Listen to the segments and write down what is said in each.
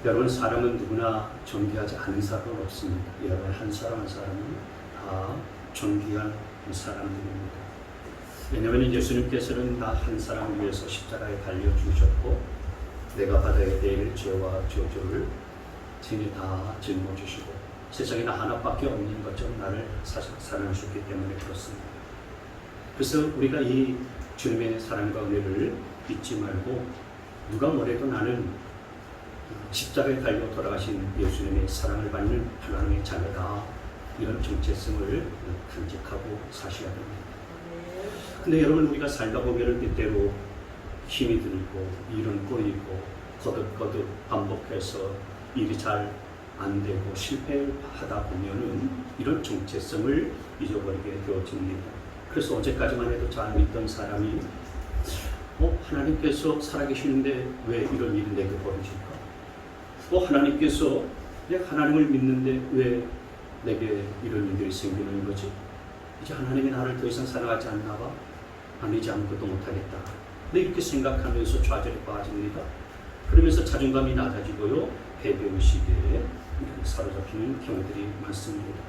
여러분, 사람은 누구나 존귀하지 않은 사람은 없습니다. 여러분, 한 사람 한 사람은 다 존귀한 사람들입니다. 왜냐하면 예수님께서는 나 한 사람을 위해서 십자가에 달려주셨고 내가 받아야 될 죄와 저주를 친히 다 짊어지시고 세상에 나 하나밖에 없는 것처럼 나를 사랑하셨기 때문에 그렇습니다. 그래서 우리가 이 주님의 사랑과 은혜를 잊지 말고 누가 뭐래도 나는 십자가에 달려 돌아가신 예수님의 사랑을 받는 하나님의 자녀다, 이런 정체성을 간직하고 사셔야 됩니다. 근데 여러분, 우리가 살다 보면 때때로 힘이 들고 일은 꼬이고 거듭거듭 반복해서 일이 잘 안 되고 실패하다 보면은 이런 정체성을 잊어버리게 되어집니다. 그래서 어제까지만 해도 잘 믿던 사람이 하나님께서 살아계시는데 왜 이런 일이 내게 벌어질까? 하나님께서 내가 하나님을 믿는데 왜 내게 이런 일들이 생기는 거지? 이제 하나님이 나를 더 이상 사랑하지 않나 봐? 아니지, 아무것도 못하겠다. 근데 이렇게 생각하면서 좌절에 빠집니다. 그러면서 자존감이 낮아지고요, 패배의식에 사로잡히는 경우들이 많습니다.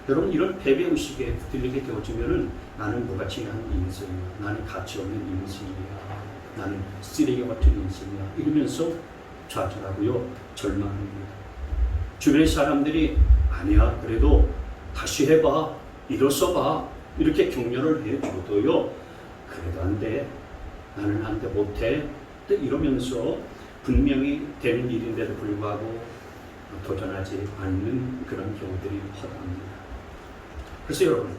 여러분, 이런 패배의식에 들리게 되어지면은 나는 무가치한 인생이야, 나는 가치 없는 인생이야, 나는 쓰레기 같은 인생이야, 이러면서 좌절하고요, 절망합니다. 주변의 사람들이 아니야, 그래도 다시 해봐, 일어서봐, 이렇게 격려를 해줘도요, 그래도 안 돼, 나는 안 돼, 못해, 이러면서 분명히 되는 일인데도 불구하고 도전하지 않는 그런 경우들이 허다합니다. 그래서 여러분,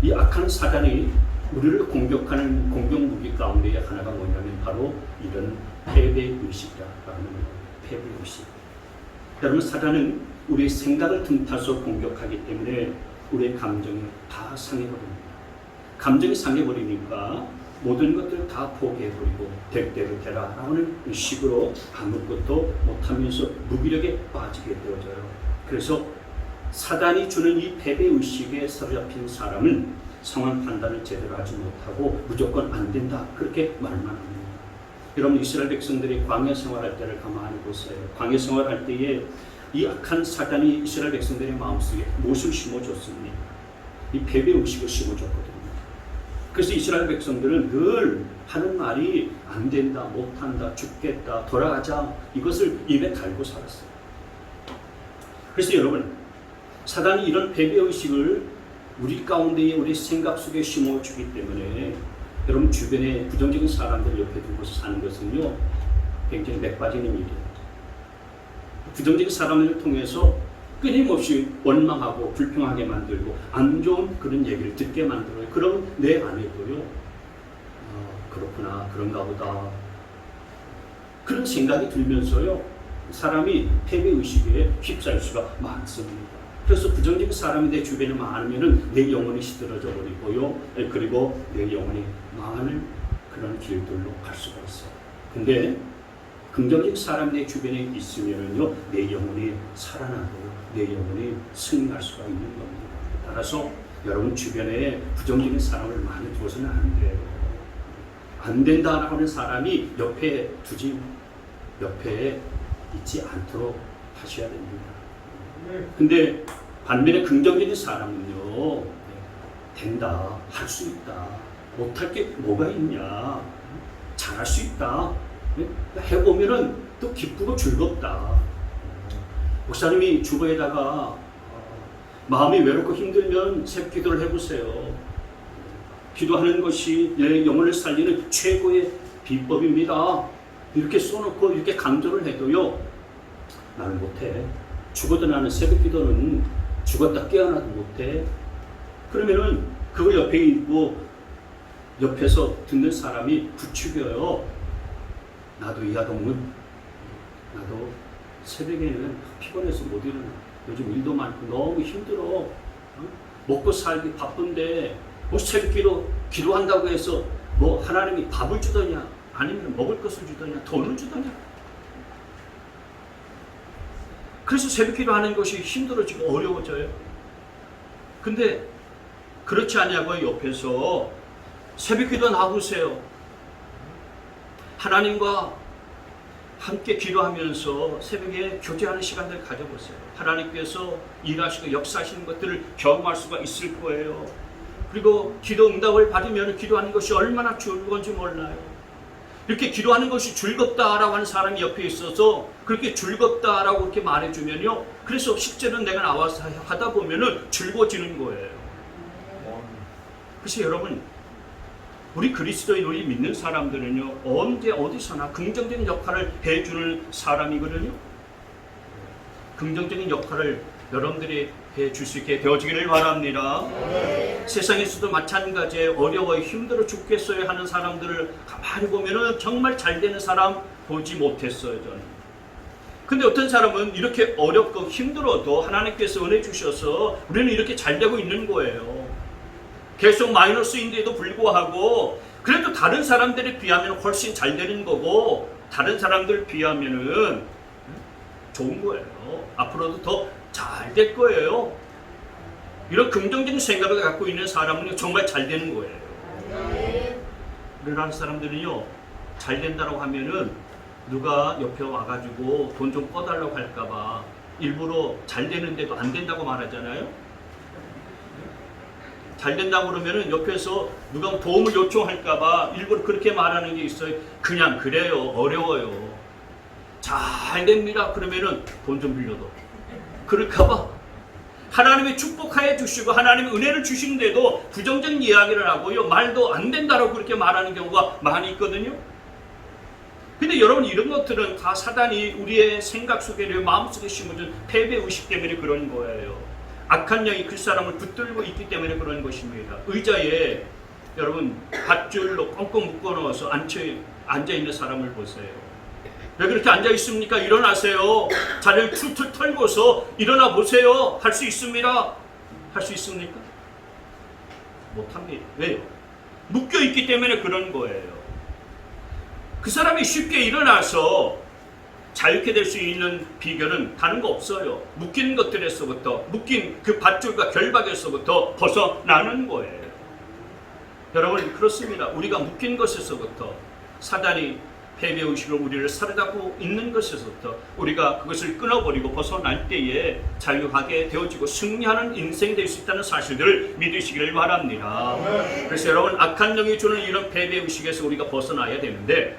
이 악한 사단이 우리를 공격하는 공격무기 가운데 하나가 뭐냐면 바로 이런 패배의식이라는 거예요. 패배의식. 여러분, 사단은 우리의 생각을 틈타서 공격하기 때문에 우리의 감정이 다 상해버립니다. 감정이 상해버리니까 모든 것들을 다 포기해버리고 될 대로 되라 라는 식으로 아무것도 못하면서 무기력에 빠지게 되어져요. 그래서 사단이 주는 이 패배의식에 사로잡힌 사람은 상황 판단을 제대로 하지 못하고 무조건 안 된다, 그렇게 말만 합니다. 여러분, 이스라엘 백성들이 광야 생활할 때를 가만히 보세요. 광야 생활할 때에 이 악한 사단이 이스라엘 백성들의 마음속에 무엇을 심어줬습니까? 이 패배의식을 심어줬거든요. 그래서 이스라엘 백성들은 늘 하는 말이 안 된다, 못한다, 죽겠다, 돌아가자, 이것을 입에 달고 살았어요. 그래서 여러분, 사단이 이런 패배의식을 우리 가운데에 우리 생각 속에 심어주기 때문에 여러분, 주변에 부정적인 사람들 옆에 두고서 사는 것은요, 굉장히 맥빠지는 일이에요. 부정적인 사람을 통해서 끊임없이 원망하고 불평하게 만들고 안 좋은 그런 얘기를 듣게 만들어요. 그럼 내 안에도요, 그렇구나, 그런가 보다, 그런 생각이 들면서요, 사람이 패배의식에 휩싸일 수가 많습니다. 그래서 부정적인 사람이 내 주변에 많으면 내 영혼이 시들어져 버리고요, 그리고 내 영혼이 망하는 그런 길들로 갈 수가 있어요. 근데 긍정적 사람이 내 주변에 있으면요, 내 영혼이 살아나고 내 영혼이 승리할 수가 있는 겁니다. 따라서 여러분, 주변에 부정적인 사람을 많이 두어서는 안 돼요. 안 된다라고 하는 사람이 옆에 있지 않도록 하셔야 됩니다. 근데 반면에 긍정적인 사람은요, 된다, 할 수 있다, 못할 게 뭐가 있냐, 잘할 수 있다, 해보면은 또 기쁘고 즐겁다. 목사님이 주거에다가 마음이 외롭고 힘들면 새벽 기도를 해보세요. 기도하는 것이 내 영혼을 살리는 최고의 비법입니다. 이렇게 써놓고 이렇게 강조를 해도요, 나는 못해. 죽어도 나는 새벽 기도는 죽었다 깨어나도 못해. 그러면은 그거 옆에 있고 옆에서 듣는 사람이 부추겨요. 나도 이하동은, 나도 새벽에는 피곤해서 못 일어나. 요즘 일도 많고 너무 힘들어. 먹고 살기 바쁜데 뭐 새벽 기도한다고 해서 뭐 하나님이 밥을 주더냐, 아니면 먹을 것을 주더냐, 돈을 주더냐. 그래서 새벽 기도하는 것이 힘들어지고 어려워져요. 근데 그렇지 않냐고 옆에서 새벽 기도 나오세요. 하나님과 함께 기도하면서 새벽에 교제하는 시간들 가져보세요. 하나님께서 일하시고 역사하시는 것들을 경험할 수가 있을 거예요. 그리고 기도 응답을 받으면 기도하는 것이 얼마나 즐거운지 몰라요. 이렇게 기도하는 것이 즐겁다라고 하는 사람이 옆에 있어서 그렇게 즐겁다라고 그렇게 말해주면요, 그래서 실제로 내가 나와서 하다 보면은 즐거워지는 거예요. 그래서 여러분, 우리 그리스도인, 우리 믿는 사람들은요, 언제 어디서나 긍정적인 역할을 해주는 사람이거든요. 긍정적인 역할을 여러분들이 해줄 수 있게 되어지기를 바랍니다. 세상에서도 마찬가지에 어려워 힘들어 죽겠어요 하는 사람들을 가만히 보면은 정말 잘 되는 사람 보지 못했어요, 저는. 근데 어떤 사람은 이렇게 어렵고 힘들어도 하나님께서 은혜 주셔서 우리는 이렇게 잘 되고 있는 거예요. 계속 마이너스인데도 불구하고 그래도 다른 사람들에 비하면 훨씬 잘 되는 거고, 다른 사람들 비하면은 좋은 거예요. 앞으로도 더 잘 될 거예요. 이런 긍정적인 생각을 갖고 있는 사람은 정말 잘 되는 거예요. 우리나라 사람들은요, 잘 된다고 하면은 누가 옆에 와가지고 돈 좀 꺼달라고 할까봐 일부러 잘 되는데도 안 된다고 말하잖아요. 잘 된다고 그러면은 옆에서 누가 도움을 요청할까봐 일부러 그렇게 말하는 게 있어요. 그냥 그래요, 어려워요. 잘 됩니다. 그러면은 돈 좀 빌려도. 그럴까봐 하나님의 축복하여 주시고 하나님의 은혜를 주시는데도 부정적인 이야기를 하고요, 말도 안 된다고 그렇게 말하는 경우가 많이 있거든요. 근데 여러분, 이런 것들은 다 사단이 우리의 생각 속에, 마음속에 심어준 패배의식 때문에 그런 거예요. 악한 영이 그 사람을 붙들고 있기 때문에 그런 것입니다. 의자에 여러분 밧줄로 꽁꽁 묶어 넣어서 앉아있는 사람을 보세요. 왜 그렇게 앉아있습니까? 일어나세요. 자리를 툴툴 털고서 일어나 보세요. 할 수 있습니다. 할 수 있습니까? 못합니다. 왜요? 묶여있기 때문에 그런 거예요. 그 사람이 쉽게 일어나서 자유케 될 수 있는 비결은 다른 거 없어요. 묶인 것들에서부터, 묶인 그 밧줄과 결박에서부터 벗어나는 거예요. 여러분, 그렇습니다. 우리가 묶인 것에서부터, 사단이 패배의식으로 우리를 사로잡고 있는 것에서부터 우리가 그것을 끊어버리고 벗어날 때에 자유하게 되어지고 승리하는 인생이 될 수 있다는 사실들을 믿으시기를 바랍니다. 그래서 여러분, 악한 영이 주는 이런 패배의식에서 우리가 벗어나야 되는데,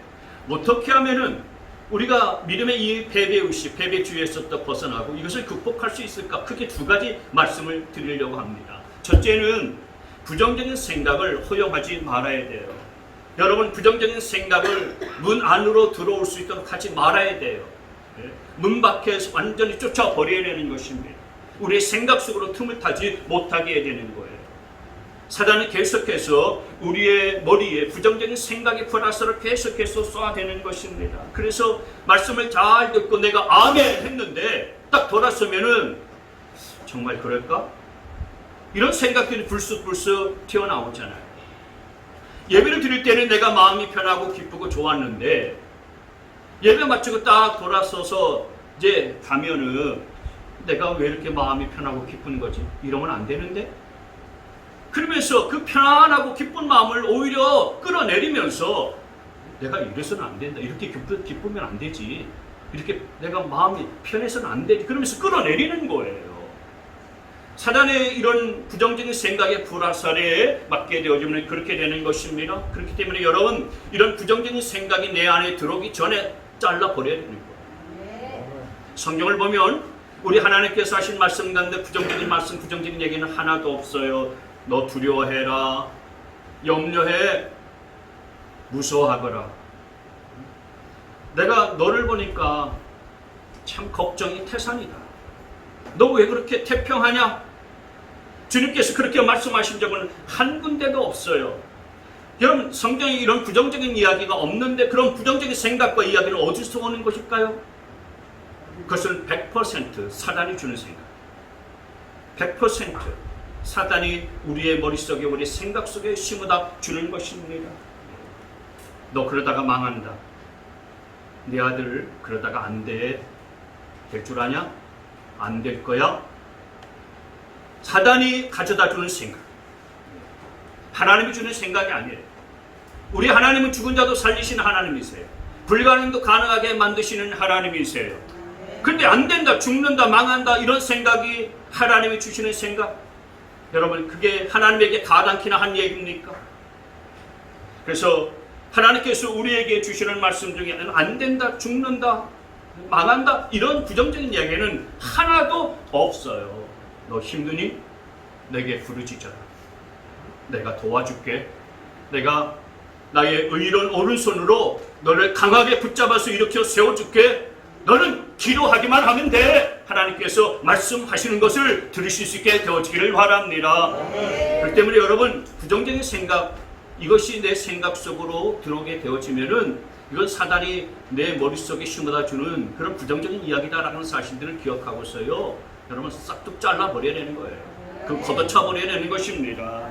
어떻게 하면은 우리가 믿음의 이 패배의식, 패배주의에서부터 벗어나고 이것을 극복할 수 있을까? 크게 두 가지 말씀을 드리려고 합니다. 첫째는 부정적인 생각을 허용하지 말아야 돼요. 여러분, 부정적인 생각을 문 안으로 들어올 수 있도록 하지 말아야 돼요. 문 밖에서 완전히 쫓아버려야 되는 것입니다. 우리의 생각 속으로 틈을 타지 못하게 해야 되는 거예요. 사단은 계속해서 우리의 머리에 부정적인 생각의 플라스를 계속해서 쏘아대는 것입니다. 그래서 말씀을 잘 듣고 내가 아멘 했는데 딱 돌아서면은 정말 그럴까? 이런 생각들이 불쑥불쑥 튀어나오잖아요. 예배를 드릴 때는 내가 마음이 편하고 기쁘고 좋았는데 예배 마치고 딱 돌아서서 이제 가면은 내가 왜 이렇게 마음이 편하고 기쁜 거지? 이러면 안 되는데? 그러면서 그 편안하고 기쁜 마음을 오히려 끌어내리면서 내가 이래서는 안 된다. 이렇게 기쁘면 안 되지. 이렇게 내가 마음이 편해서는 안 되지. 그러면서 끌어내리는 거예요. 사단의 이런 부정적인 생각의 불화살에 맞게 되어지면 그렇게 되는 것입니다. 그렇기 때문에 여러분, 이런 부정적인 생각이 내 안에 들어오기 전에 잘라버려야 되는 거예요. 성경을 보면 우리 하나님께서 하신 말씀 가운데 부정적인 말씀, 부정적인 얘기는 하나도 없어요. 너 두려워해라, 염려해, 무서워하거라. 내가 너를 보니까 참 걱정이 태산이다. 너 왜 그렇게 태평하냐? 주님께서 그렇게 말씀하신 적은 한 군데도 없어요. 여러분, 성경에 이런 부정적인 이야기가 없는데 그런 부정적인 생각과 이야기는 어디서 오는 것일까요? 그것은 100% 사단이 주는 생각. 100% 사단이 우리의 머릿속에, 우리 생각 속에 심어다 주는 것입니다. 너 그러다가 망한다. 네 아들 그러다가 안 돼. 될 줄 아냐? 안 될 거야. 사단이 가져다 주는 생각. 하나님이 주는 생각이 아니에요. 우리 하나님은 죽은 자도 살리시는 하나님이세요. 불가능도 가능하게 만드시는 하나님이세요. 근데 안 된다, 죽는다, 망한다 이런 생각이 하나님이 주시는 생각, 여러분 그게 하나님에게 가당키나 한 얘기입니까? 그래서 하나님께서 우리에게 주시는 말씀 중에 안 된다, 죽는다, 망한다 이런 부정적인 이야기는 하나도 없어요. 너 힘드니? 내게 부르짖어라. 내가 도와줄게. 내가 나의 의로운 오른손으로 너를 강하게 붙잡아서 일으켜 세워줄게. 너는 기도하기만 하면 돼. 하나님께서 말씀하시는 것을 들으실 수 있게 되어지기를 바랍니다. 그렇기 때문에 여러분 부정적인 생각, 이것이 내 생각 속으로 들어오게 되어지면은 이건 사단이 내 머릿속에 심어다 주는 그런 부정적인 이야기다라는 사실들을 기억하고서요, 여러분 싹둑 잘라버려야 되는 거예요. 그 걷어차버려야 되는 것입니다.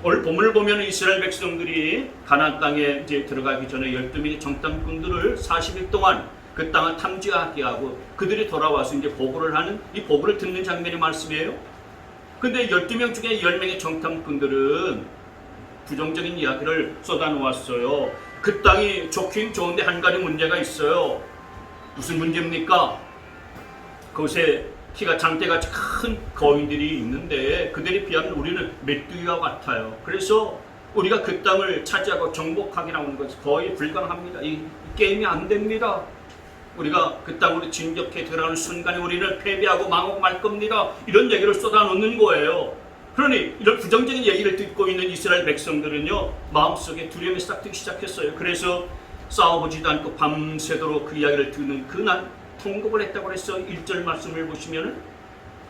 오늘 본문을 보면 이스라엘 백성들이 가나안 땅에 이제 들어가기 전에 12명의 정탐꾼들을 40일 동안 그 땅을 탐지하게 하고 그들이 돌아와서 이제 보고를 하는, 이 보고를 듣는 장면의 말씀이에요. 근데 12명 중에 10명의 정탐꾼들은 부정적인 이야기를 쏟아놓았어요. 그 땅이 좋긴 좋은데 한 가지 문제가 있어요. 무슨 문제입니까? 그곳에 키가 장대같이 큰 거인들이 있는데 그들에 비하면 우리는 메뚜기와 같아요. 그래서 우리가 그 땅을 차지하고 정복하게 나오는 것이 거의 불가능합니다. 이 게임이 안 됩니다. 우리가 그 땅으로 진격해 들어가는 순간에 우리는 패배하고 망하고 말 겁니다. 이런 얘기를 쏟아놓는 거예요. 그러니 이런 부정적인 얘기를 듣고 있는 이스라엘 백성들은요, 마음속에 두려움이 싹 들기 시작했어요. 그래서 싸워보지도 않고 밤새도록 그 이야기를 듣는 그날 통곡을 했다고 그래서 1절 말씀을 보시면은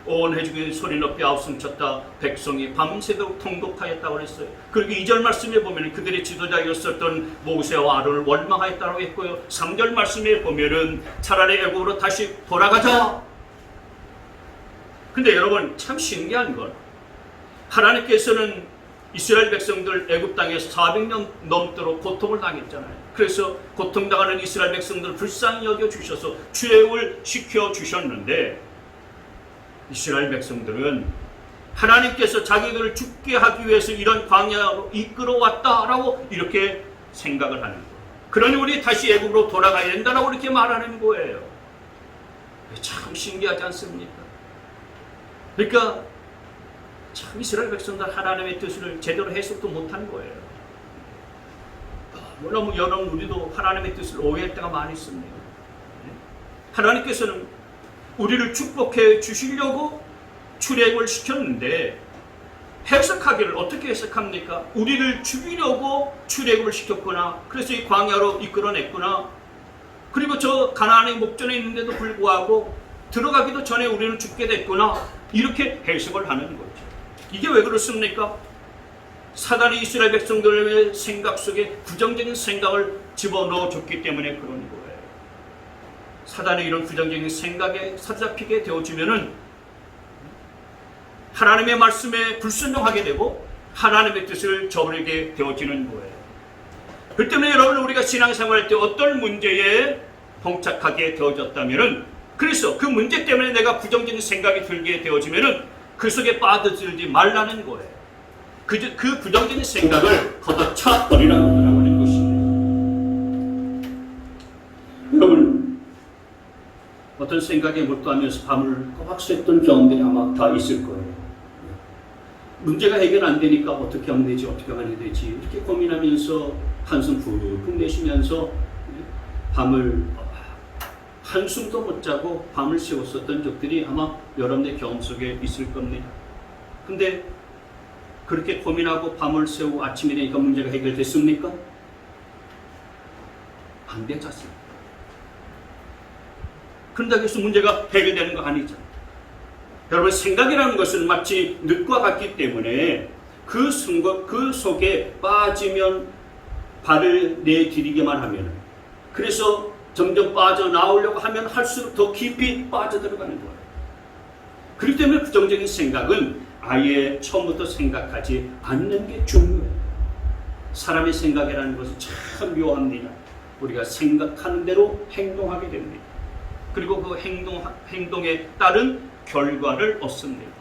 온 해중에 소리 높이 아우성쳤다. 백성이 밤새도록 통곡하였다고 그랬어요. 그리고 2절 말씀에 보면 그들의 지도자였었던 모세와 아론을 원망하였다고 했고요. 3절 말씀에 보면은 차라리 애굽으로 다시 돌아가자. 근데 여러분 참 신기한 건 하나님께서는 이스라엘 백성들 애굽 땅에서 400년 넘도록 고통을 당했잖아요. 그래서 고통당하는 이스라엘 백성들을 불쌍히 여겨주셔서 출애굽을 시켜주셨는데 이스라엘 백성들은 하나님께서 자기들을 죽게 하기 위해서 이런 광야로 이끌어왔다라고 이렇게 생각을 하는 거예요. 그러니 우리 다시 애굽으로 돌아가야 된다라고 이렇게 말하는 거예요. 참 신기하지 않습니까? 그러니까 참 이스라엘 백성들 하나님의 뜻을 제대로 해석도 못한 거예요. 물론 여러분 우리도 하나님의 뜻을 오해할 때가 많이 있습니다. 하나님께서는 우리를 축복해 주시려고 출애굽을 시켰는데 해석하기를 어떻게 해석합니까? 우리를 죽이려고 출애굽을 시켰구나. 그래서 이 광야로 이끌어냈구나. 그리고 저 가나안의 목전에 있는데도 불구하고 들어가기도 전에 우리는 죽게 됐구나. 이렇게 해석을 하는 거죠. 이게 왜 그렇습니까? 사단이 이스라엘 백성들의 생각 속에 부정적인 생각을 집어넣어 줬기 때문에 그런 거예요. 사단의 이런 부정적인 생각에 사로잡히게 되어지면은 하나님의 말씀에 불순종하게 되고 하나님의 뜻을 저버리게 되어지는 거예요. 그 때문에 여러분 우리가 신앙생활할 때 어떤 문제에 봉착하게 되어졌다면은, 그래서 그 문제 때문에 내가 부정적인 생각이 들게 되어지면은 그 속에 빠져들지 말라는 거예요. 그 부정적인 생각을 걷어차 버리라고 하는 것입니다. 여러분 어떤 생각에 몰두하면서 밤을 꼬박 샜던 경험들이 아마 다 있을 거예요. 문제가 해결 안 되니까 어떻게 하면 되지, 어떻게 하면 되지 이렇게 고민하면서 한숨 푹 내쉬면서 밤을 한숨도 못 자고 밤을 새웠었던 적들이 아마 여러분의 경험 속에 있을 겁니다. 근데 그렇게 고민하고 밤을 새우고 아침이 되니까 문제가 해결됐습니까? 안 되지 않습니까? 그런다고 해서 문제가 해결되는 거 아니죠. 여러분 생각이라는 것은 마치 늪과 같기 때문에 그 속에 빠지면 발을 내디디기만 하면, 그래서 점점 빠져나오려고 하면 할수록 더 깊이 빠져들어가는 거예요. 그렇기 때문에 부정적인 생각은 아예 처음부터 생각하지 않는 게 중요해요. 사람의 생각이라는 것은 참 묘합니다. 우리가 생각하는 대로 행동하게 됩니다. 그리고 그 행동에 따른 결과를 얻습니다.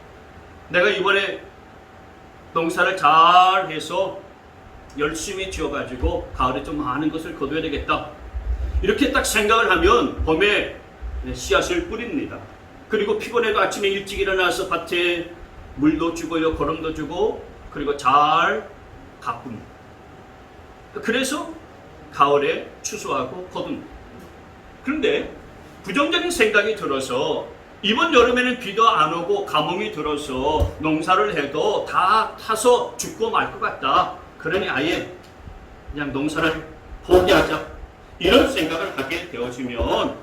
내가 이번에 농사를 잘 해서 열심히 지어가지고 가을에 좀 많은 것을 거둬야 되겠다. 이렇게 딱 생각을 하면 봄에 씨앗을 뿌립니다. 그리고 피곤해도 아침에 일찍 일어나서 밭에 물도 주고요, 거름도 주고, 그리고 잘 가꿉니다. 그래서 가을에 추수하고 거둡니다. 그런데 부정적인 생각이 들어서 이번 여름에는 비도 안 오고 가뭄이 들어서 농사를 해도 다 타서 죽고 말 것 같다. 그러니 아예 그냥 농사를 포기하자. 이런 생각을 하게 되어지면,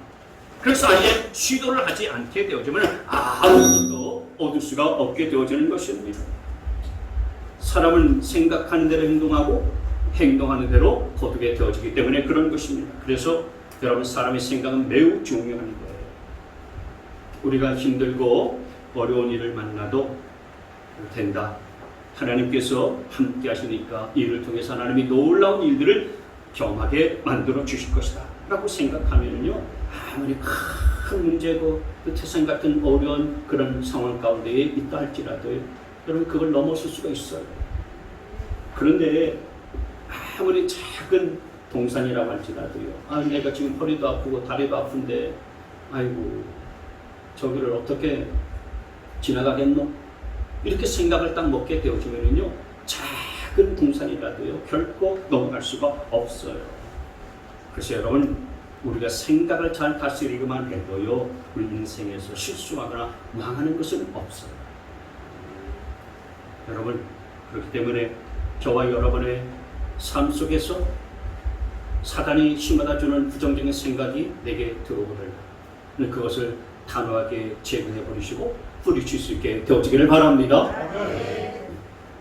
그래서 아예 시도를 하지 않게 되어지면 아무것도 얻을 수가 없게 되어지는 것입니다. 사람은 생각하는 대로 행동하고 행동하는 대로 거두게 되어지기 때문에 그런 것입니다. 그래서 여러분, 사람의 생각은 매우 중요한 거예요. 우리가 힘들고 어려운 일을 만나도 된다. 하나님께서 함께 하시니까 이 일을 통해서 하나님이 놀라운 일들을 경험하게 만들어 주실 것이다 라고 생각하면요, 아무리 큰 문제고 태생 같은 어려운 그런 상황 가운데에 있다 할지라도 여러분, 그걸 넘어설 수가 있어요. 그런데 아무리 작은 동산이라고 할지라도요, 내가 지금 허리도 아프고 다리도 아픈데 아이고 저기를 어떻게 지나가겠노? 이렇게 생각을 딱 먹게 되어지면요, 작은 동산이라도요 결코 넘어갈 수가 없어요. 그래서 여러분, 우리가 생각을 잘 다스리기만 해도요, 우리 인생에서 실수하거나 망하는 것은 없어요. 여러분, 그렇기 때문에 저와 여러분의 삶 속에서 사단이 심어다 주는 부정적인 생각이 내게 들어오거든요. 그것을 단호하게 제거해 버리시고 뿌리칠 수 있게 되어지기를 바랍니다.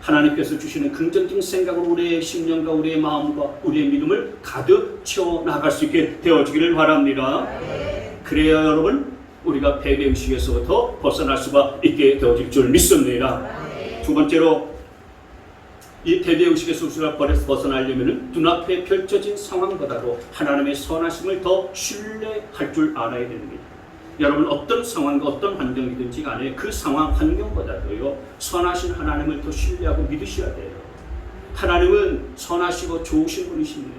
하나님께서 주시는 긍정적인 생각으로 우리의 심령과 우리의 마음과 우리의 믿음을 가득 채워 나갈 수 있게 되어지기를 바랍니다. 그래야 여러분, 우리가 패배의식에서부터 벗어날 수가 있게 되어질 줄 믿습니다. 두 번째로, 이 패배의식에서 우리가 벗어나려면 눈앞에 펼쳐진 상황보다도 하나님의 선하심을 더 신뢰할 줄 알아야 됩니다. 여러분, 어떤 상황과 어떤 환경이든지 간에 그 상황 환경보다도요, 선하신 하나님을 더 신뢰하고 믿으셔야 돼요. 하나님은 선하시고 좋으신 분이십니다.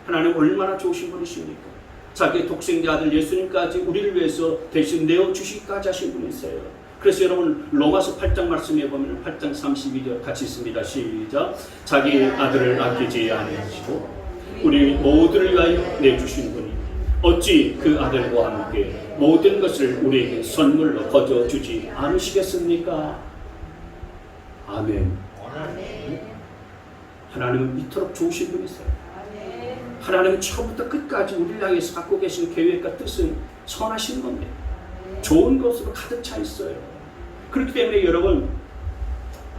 하나님 얼마나 좋으신 분이십니까? 자기의 독생자 아들 예수님까지 우리를 위해서 대신 내어주시기까지 하신 분이세요. 그래서 여러분, 로마서 8장 말씀에 보면 8장 32절 같이 있습니다. 시작. 자기 아들을 아끼지 아니하시고 우리 모두를 위하여 내주신 분이 어찌 그 아들과 함께 모든 것을 우리에게 선물로 거저 주지 않으시겠습니까? 아멘. 하나님은 이토록 좋으신 분이세요. 하나님은 처음부터 끝까지 우리를 향해서 갖고 계신 계획과 뜻은 선하신 겁니다. 좋은 것으로 가득 차 있어요. 그렇기 때문에 여러분,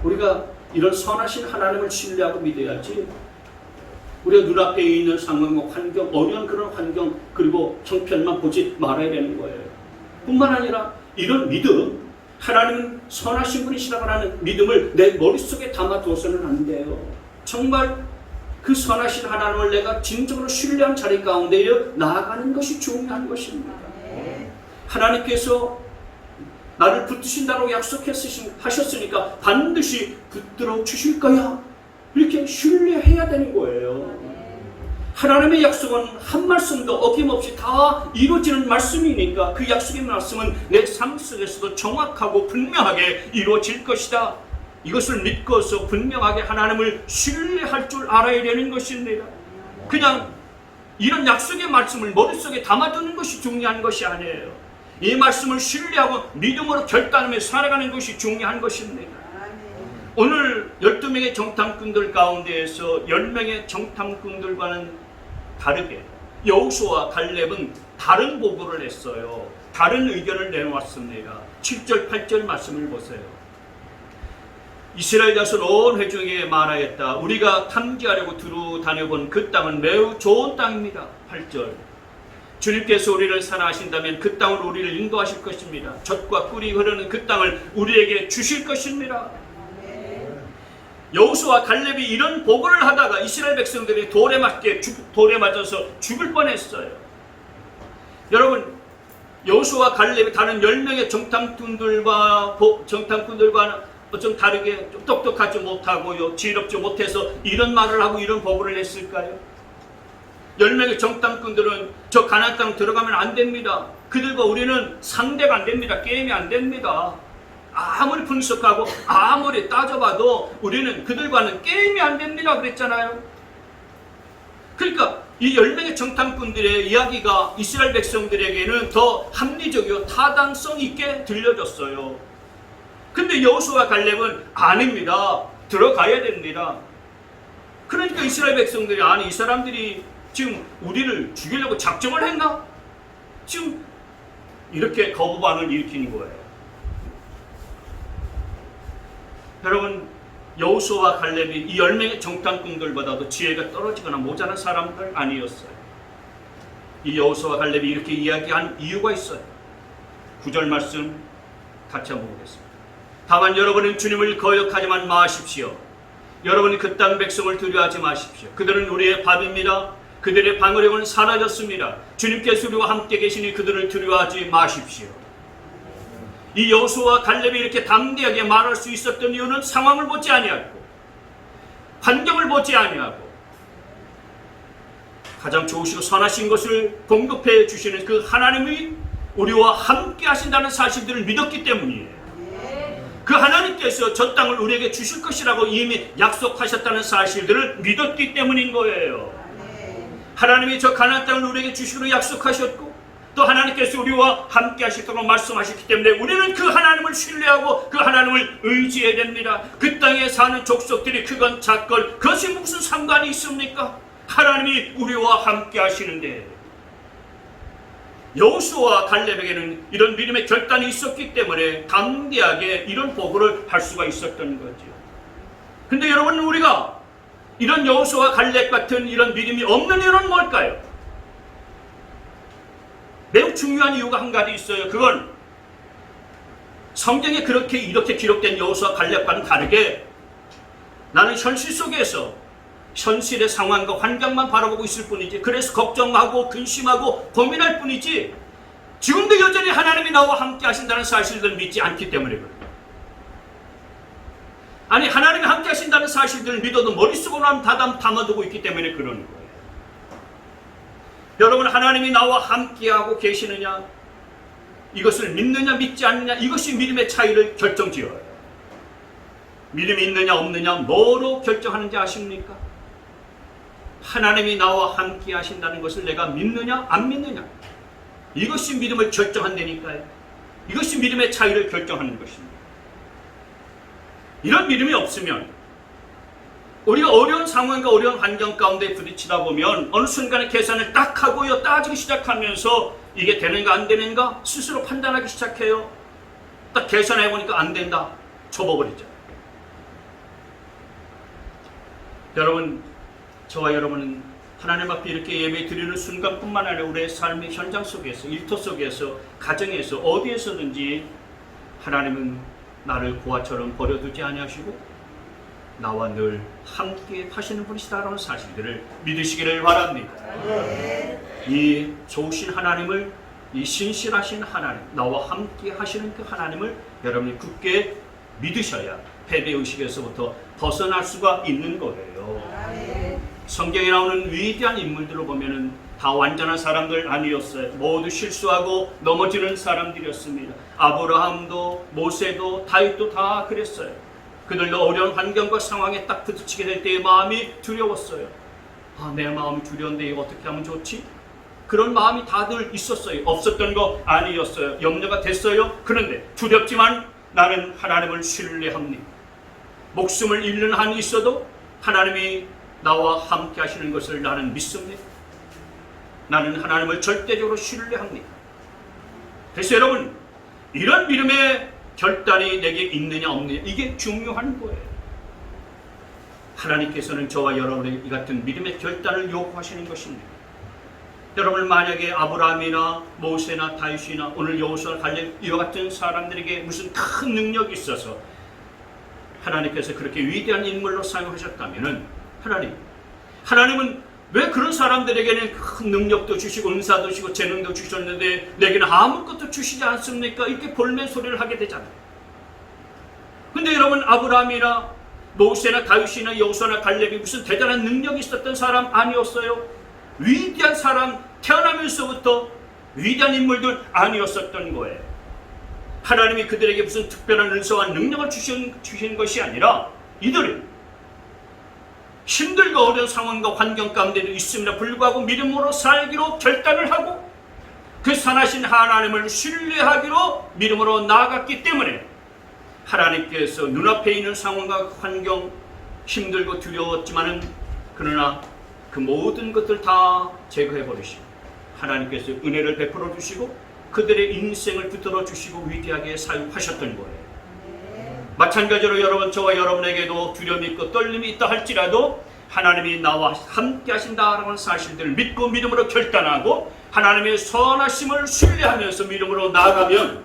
우리가 이런 선하신 하나님을 신뢰하고 믿어야지, 우리가 눈앞에 있는 상황과 환경, 어려운 그런 환경, 그리고 형편만 보지 말아야 되는 거예요. 뿐만 아니라 이런 믿음, 하나님은 선하신 분이시라고 하는 믿음을 내 머릿속에 담아두어서는 안 돼요. 정말 그 선하신 하나님을 내가 진정으로 신뢰한 자리 가운데에 나아가는 것이 중요한 것입니다. 하나님께서 나를 붙드신다고 약속하셨으니까 반드시 붙들어 주실 거야, 이렇게 신뢰해야 되는 거예요. 하나님의 약속은 한 말씀도 어김없이 다 이루어지는 말씀이니까 그 약속의 말씀은 내 삶 속에서도 정확하고 분명하게 이루어질 것이다. 이것을 믿고서 분명하게 하나님을 신뢰할 줄 알아야 되는 것입니다. 그냥 이런 약속의 말씀을 머릿속에 담아두는 것이 중요한 것이 아니에요. 이 말씀을 신뢰하고 믿음으로 결단하며 살아가는 것이 중요한 것입니다. 오늘 12명의 정탐꾼들 가운데에서 10명의 정탐꾼들과는 다르게 여호수아와 갈렙은 다른 보고를 했어요. 다른 의견을 내놓았습니다. 7절 8절 말씀을 보세요. 이스라엘 자손 온 회중에게 말하였다. 우리가 탐지하려고 두루 다녀본 그 땅은 매우 좋은 땅입니다. 8절. 주님께서 우리를 사랑하신다면 그 땅으로 우리를 인도하실 것입니다. 젖과 꿀이 흐르는 그 땅을 우리에게 주실 것입니다. 여호수아와 갈렙이 이런 보고를 하다가 이스라엘 백성들이 돌에 맞아서 죽을 뻔했어요. 여러분, 여호수아와 갈렙이 다른 10명의 정탐꾼들과 좀 다르게 좀 똑똑하지 못하고요, 지혜롭지 못해서 이런 말을 하고 이런 보고를 했을까요? 10명의 정탐꾼들은 저 가나안 땅 들어가면 안 됩니다. 그들과 우리는 상대가 안 됩니다. 게임이 안 됩니다. 아무리 분석하고 아무리 따져봐도 우리는 그들과는 게임이 안 됩니다. 그랬잖아요. 그러니까 이 10명의 정탐꾼들의 이야기가 이스라엘 백성들에게는 더 합리적이고 타당성 있게 들려졌어요. 근데 여호수아와 갈렙은 아닙니다. 들어가야 됩니다. 그러니까 이스라엘 백성들이 아니 이 사람들이 지금 우리를 죽이려고 작정을 했나? 지금 이렇게 거부반응을 일으키는 거예요. 여러분 여호수아와 갈렙이 이 10명의 정탐꾼들보다도 지혜가 떨어지거나 모자란 사람들 아니었어요. 이 여호수아와 갈렙이 이렇게 이야기한 이유가 있어요. 9절 말씀 같이 한번 보겠습니다. 다만 여러분은 주님을 거역하지만 마십시오. 여러분이 그 땅 백성을 두려워하지 마십시오. 그들은 우리의 밥입니다. 그들의 방어력은 사라졌습니다. 주님께서 우리와 함께 계시니 그들을 두려워하지 마십시오. 이 여호수아와 갈렙이 이렇게 담대하게 말할 수 있었던 이유는 상황을 보지 아니하고 환경을 보지 아니하고 가장 좋으시고 선하신 것을 공급해 주시는 그 하나님이 우리와 함께 하신다는 사실들을 믿었기 때문이에요. 그 하나님께서 저 땅을 우리에게 주실 것이라고 이미 약속하셨다는 사실들을 믿었기 때문인 거예요. 하나님이 저 가나안 땅을 우리에게 주시기로 약속하셨고 또 하나님께서 우리와 함께 하시도록 말씀하셨기 때문에 우리는 그 하나님을 신뢰하고 그 하나님을 의지해야 됩니다. 그 땅에 사는 족속들이 크건 작건 그것이 무슨 상관이 있습니까? 하나님이 우리와 함께 하시는데 여호수아와 갈렙에게는 이런 믿음의 결단이 있었기 때문에 담대하게 이런 보고를 할 수가 있었던 거죠. 근데 여러분 우리가 이런 여호수아와 갈렙 같은 이런 믿음이 없는 이유는 뭘까요? 매우 중요한 이유가 한 가지 있어요. 그건 성경에 이렇게 기록된 여호수아와 갈렙과는 다르게 나는 현실 속에서 현실의 상황과 환경만 바라보고 있을 뿐이지 그래서 걱정하고 근심하고 고민할 뿐이지 지금도 여전히 하나님이 나와 함께 하신다는 사실들을 믿지 않기 때문에 그래요. 아니 하나님이 함께 하신다는 사실들을 믿어도 머릿속으로만 담아두고 있기 때문에 그러는 거예요. 여러분 하나님이 나와 함께하고 계시느냐 이것을 믿느냐 믿지 않느냐 이것이 믿음의 차이를 결정지어요. 믿음이 있느냐 없느냐 뭐로 결정하는지 아십니까? 하나님이 나와 함께 하신다는 것을 내가 믿느냐 안 믿느냐 이것이 믿음을 결정한다니까요. 이것이 믿음의 차이를 결정하는 것입니다. 이런 믿음이 없으면 우리가 어려운 상황과 어려운 환경 가운데 부딪히다 보면 어느 순간에 계산을 딱 하고요 따지기 시작하면서 이게 되는가 안 되는가 스스로 판단하기 시작해요. 딱 계산해보니까 안 된다 접어버리죠. 여러분 저와 여러분은 하나님 앞에 이렇게 예배 드리는 순간뿐만 아니라 우리의 삶의 현장 속에서 일터 속에서 가정에서 어디에서든지 하나님은 나를 고아처럼 버려두지 아니하시고 나와 늘 함께 하시는 분이시다라는 사실들을 믿으시기를 바랍니다. 이 좋으신 하나님을 이 신실하신 하나님 나와 함께 하시는 그 하나님을 여러분이 굳게 믿으셔야 패배의식에서부터 벗어날 수가 있는 거예요. 성경에 나오는 위대한 인물들을 보면은 다 완전한 사람들 아니었어요. 모두 실수하고 넘어지는 사람들이었습니다. 아브라함도 모세도 다윗도 다 그랬어요. 그들도 어려운 환경과 상황에 딱 부딪히게 될 때의 마음이 두려웠어요. 내 마음이 두려운데 이거 어떻게 하면 좋지? 그런 마음이 다들 있었어요. 없었던 거 아니었어요. 염려가 됐어요. 그런데 두렵지만 나는 하나님을 신뢰합니다. 목숨을 잃는 한이 있어도 하나님이 나와 함께 하시는 것을 나는 믿습니다. 나는 하나님을 절대적으로 신뢰합니다. 그래서 여러분 이런 믿음의 결단이 내게 있느냐 없느냐 이게 중요한 거예요. 하나님께서는 저와 여러분의 이 같은 믿음의 결단을 요구하시는 것입니다. 여러분 만약에 아브라함이나 모세나 다윗이나 오늘 여호수아 갈렙 이와 같은 사람들에게 무슨 큰 능력이 있어서 하나님께서 그렇게 위대한 인물로 사용하셨다면 하나님은 왜 그런 사람들에게는 큰 능력도 주시고 은사도 주시고 재능도 주셨는데 내게는 아무것도 주시지 않습니까? 이렇게 볼멘 소리를 하게 되잖아요. 근데 여러분 아브라함이나 모세나 다윗이나 여호수아나 갈렙이 무슨 대단한 능력이 있었던 사람 아니었어요. 위대한 사람, 태어나면서부터 위대한 인물들 아니었었던 거예요. 하나님이 그들에게 무슨 특별한 은사와 능력을 주신 것이 아니라 이들은 힘들고 어려운 상황과 환경 가운데도 있음에도 불구하고 믿음으로 살기로 결단을 하고 그 선하신 하나님을 신뢰하기로 믿음으로 나아갔기 때문에 하나님께서 눈앞에 있는 상황과 환경 힘들고 두려웠지만은 그러나 그 모든 것들 다 제거해 버리시고 하나님께서 은혜를 베풀어 주시고 그들의 인생을 붙들어 주시고 위대하게 사용하셨던 거예요. 마찬가지로 여러분, 저와 여러분에게도 두려움이 있고 떨림이 있다 할지라도 하나님이 나와 함께 하신다라는 사실들을 믿고 믿음으로 결단하고 하나님의 선하심을 신뢰하면서 믿음으로 나아가면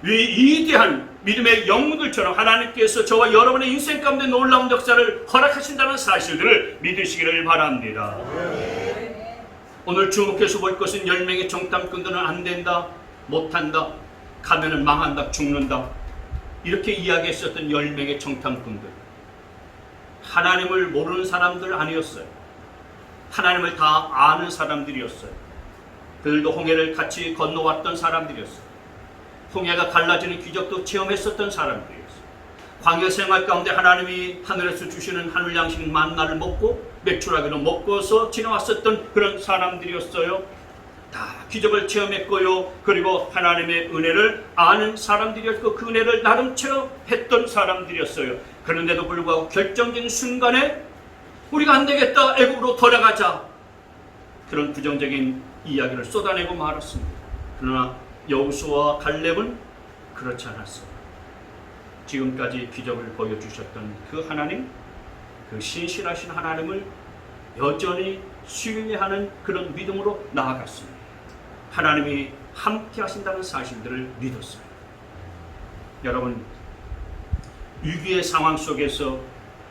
위대한 믿음의 영웅들처럼 하나님께서 저와 여러분의 인생 가운데 놀라운 역사를 허락하신다는 사실들을 믿으시기를 바랍니다. 오늘 주목해서 볼 것은 10명의 정탐꾼들은 안 된다, 못한다, 가면은 망한다, 죽는다 이렇게 이야기했었던 10명의 정탐꾼들, 하나님을 모르는 사람들 아니었어요. 하나님을 다 아는 사람들이었어요. 그들도 홍해를 같이 건너왔던 사람들이었어요. 홍해가 갈라지는 기적도 체험했었던 사람들이었어요. 광야 생활 가운데 하나님이 하늘에서 주시는 하늘 양식 만나를 먹고 매출하기로 먹고서 지나왔었던 그런 사람들이었어요. 다 기적을 체험했고요. 그리고 하나님의 은혜를 아는 사람들이었고 그 은혜를 나름 체험했던 사람들이었어요. 그런데도 불구하고 결정적인 순간에 우리가 안 되겠다, 애굽으로 돌아가자, 그런 부정적인 이야기를 쏟아내고 말았습니다. 그러나 여호수아와 갈렙은 그렇지 않았어요. 지금까지 기적을 보여주셨던 그 하나님, 그 신실하신 하나님을 여전히 신뢰하는 그런 믿음으로 나아갔습니다. 하나님이 함께 하신다는 사실들을 믿었어요. 여러분, 위기의 상황 속에서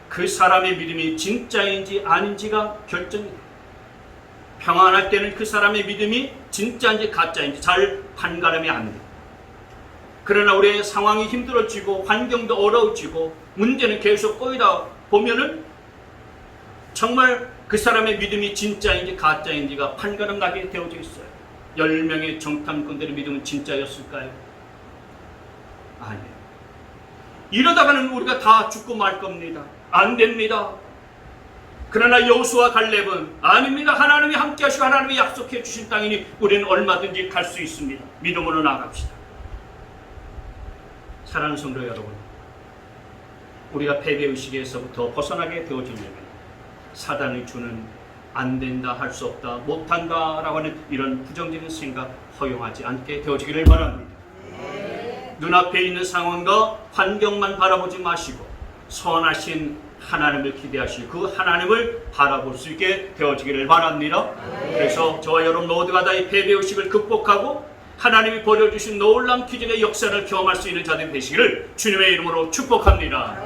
그 사람의 믿음이 진짜인지 아닌지가 결정입니다. 평안할 때는 그 사람의 믿음이 진짜인지 가짜인지 잘 판가름이 안 돼요. 그러나 우리의 상황이 힘들어지고 환경도 어려워지고 문제는 계속 꼬이다 보면은 정말 그 사람의 믿음이 진짜인지 가짜인지가 판가름 나게 되어져 있어요. 10명의 정탐꾼들의 믿음은 진짜였을까요? 아니에요. 이러다가는 우리가 다 죽고 말 겁니다. 안 됩니다. 그러나 여호수아 갈렙은 아닙니다. 하나님이 함께 하시고 하나님이 약속해 주신 땅이니 우리는 얼마든지 갈 수 있습니다. 믿음으로 나아갑시다. 사랑하는 성도 여러분, 우리가 패배의식에서부터 벗어나게 되어지려면 사단이 주는 안 된다, 할 수 없다, 못한다 라고 하는 이런 부정적인 생각 허용하지 않게 되어지기를 바랍니다. 눈앞에 있는 상황과 환경만 바라보지 마시고 선하신 하나님을 기대하시고 그 하나님을 바라볼 수 있게 되어지기를 바랍니다. 그래서 저와 여러분 모두가 다 이 패배의식을 극복하고 하나님이 벌여주신 놀라운 기적의 역사를 경험할 수 있는 자들 되시기를 주님의 이름으로 축복합니다.